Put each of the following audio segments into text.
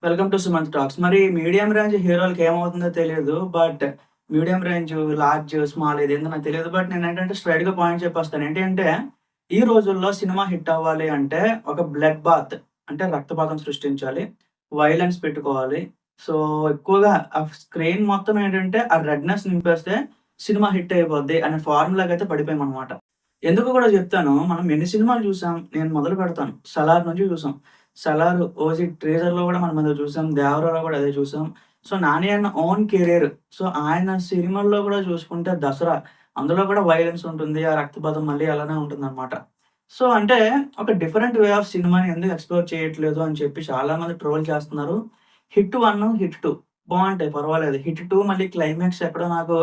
Welcome to Sumanth talks. మరి medium range హీరోలకి ఏమవుతుందో తెలీదు. But medium range, large, small ఇదేందో నాకు తెలీదు. బట్ నేనేంటంటే స్ట్రెయిట్‌గా పాయింట్ చెప్పేస్తాను. ఏంటి అంటే, ఈ రోజుల్లో సినిమా హిట్ అవ్వాలి అంటే ఒక బ్లడ్ బాత్ అంటే రక్తపాతం సృష్టించాలి. వయలెన్స్ పెట్టుకోవాలి. సో, ఎక్కువగా ఆ స్క్రీన్ మొత్తం ఏంటంటే ఆ రెడ్‌నెస్ నింపేస్తే సినిమా హిట్ అయిపోద్ది అనే ఫార్ములాకైతే పడిపోయామనమాట. ఎందుకో కూడా చెప్తాను. మనం ఎన్ని సినిమాలు చూసాం? నేను మొదలు పెడతాను. 'సలార్' నుంచి చూసాం. 'సలార్', 'ఓజీ' ట్రైలర్‌లో కూడా మనం అది చూసాం. 'దేవరా'లో కూడా అదే చూసాం. సో, 'నాని' అన్న ఓన్ కెరియర్. సో, ఆయన సినిమాల్లో కూడా చూసుకుంటే 'దసరా' అందులో కూడా వయలెన్స్ ఉంటుంది. ఆ రక్తపాతం మళ్ళీ అలానే ఉంటుందనమాట. సో, అంటే ఒక డిఫరెంట్ వే ఆఫ్ సినిమాని ఎందుకు ఎక్స్‌ప్లోర్ చేయట్లేదు అని చెప్పి చాలామంది ట్రోల్ చేస్తున్నారు. హిట్ 1, హిట్ 2 బావుంటాయి పర్వాలేదు. హిట్ 2 మళ్ళీ క్లైమాక్స్ ఎక్కడో నాకు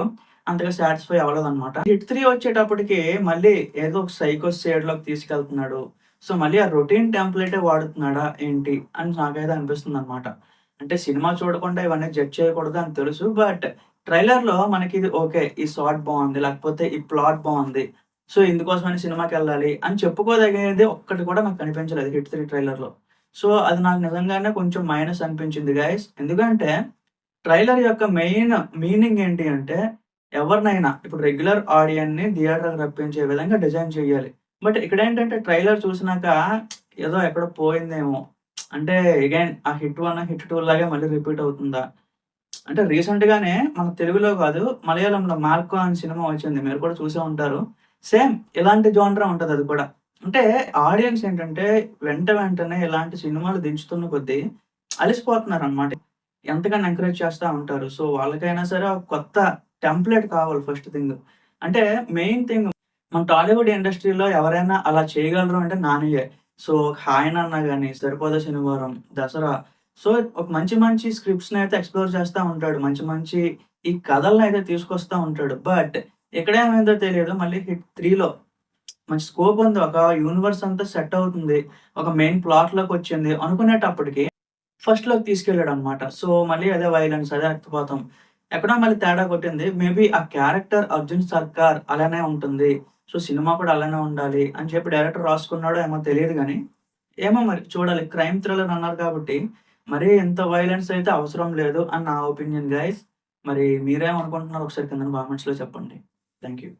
అంతగా సాటిస్ఫై అవ్వలేదనమాట. హిట్ 3 వచ్చేటప్పటికి మళ్ళీ ఏదో ఒక సైకో షేడ్‌లోకి తీసుకెళ్తున్నాడు. సో, మళ్ళీ ఆ రొటీన్ టెంప్లేటే వాడుతున్నాడా ఏంటి అని నాకైతే అనిపిస్తుందనమాట. అంటే సినిమా చూడకుండా ఇవన్నీ జడ్జ్ చేయకూడదు అని తెలుసు. బట్ ట్రైలర్‌లో మనకిది ఓకే. ఈ షాట్ బావుంది. లేకపోతే ఈ ప్లాట్ బావుంది. సో, ఇందుకోసమని సినిమాకెళ్ళాలి అని చెప్పుకోదగినది ఒక్కటి కూడా నాకు కనిపించలేదు 'హిట్ 3' ట్రైలర్‌లో. సో, అది నాకు నిజంగానే కొంచెం మైనస్ అనిపించింది గైస్. ఎందుకంటే ట్రైలర్ యొక్క మెయిన్ మీనింగ్ ఏంటి అంటే, ఎవరినైనా ఇప్పుడు రెగ్యులర్ ఆడియన్‌ని థియేటర్‌కి రప్పించే విధంగా డిజైన్ చేయాలి. బట్ ఇక్కడేంటంటే ట్రైలర్ చూసినాక ఏదో ఎక్కడో పోయిందేమో. అంటే అగైన్ ఆ హిట్ 1, హిట్ 2 లాగే మళ్ళీ రిపీట్ అవుతుందా? అంటే రీసెంట్‌గానే మన తెలుగులో కాదు మలయాళంలో 'మార్కో' అనే సినిమా వచ్చింది. మీరు కూడా చూసే ఉంటారు. సేమ్ ఇలాంటి జోనరే ఉంటదది కూడా. అంటే ఆడియన్స్ ఏంటంటే వెంటనే ఇలాంటి సినిమాలు దించుతున్న కొద్దీ అలిసిపోతున్నారనమాట. ఎంతకన్నా ఎంకరేజ్ చేస్తా ఉంటారు. సో, వాళ్ళకైనా సరే ఒక కొత్త టెంప్లేట్ కావాలి ఫస్ట్ థింగ్. అంటే మెయిన్ థింగ్ మన టాలీవుడ్ ఇండస్ట్రీలో ఎవరైనా అలా చేయగలరు అంటే నానియే. సో, 'హాయ్ నాన్న' గాని, 'సరిపోదా శనివారం', 'దసరా' సో, ఒక మంచి మంచి స్క్రిప్ట్స్‌నైతే ఎక్స్‌ప్లోర్ చేస్తా ఉంటాడు. మంచి మంచి ఈ కథలనైతే తీసుకొస్తా ఉంటాడు. బట్ ఇక్కడేమైందో తెలియదు. మళ్ళీ 'హిట్ 3లో' మంచి స్కోప్ ఉంది. ఒక యూనివర్స్ అంతా సెట్ అవుతుంది. ఒక మెయిన్ ప్లాట్‌లోకొచ్చింది అనుకునేటప్పటికి ఫస్ట్‌లోకి తీసుకెళ్ళాడనమాట. సో, మళ్ళీ అదే వయలెన్స్, అదే రక్తపాతం. ఎక్కడో మళ్ళీ తేడా కొట్టింది. మేబీ ఆ క్యారెక్టర్ 'అర్జున్ సర్కార్' అలానే ఉంటుంది. సో, సినిమా కూడా అలానే ఉండాలి అని చెప్పి డైరెక్టర్ రాసుకున్నాడో ఏమో తెలీదు గానీ, ఏమో మరి చూడాలి. క్రైమ్ థ్రిల్లర్ అన్నారు కాబట్టి, మరీ ఇంత వయలెన్స్ అయితే అవసరం లేదు అని నా ఒపీనియన్ గైస్. మరి మీరేమనుకుంటున్నారో ఒకసారి కిందన కామెంట్స్‌లో చెప్పండి. Thank you.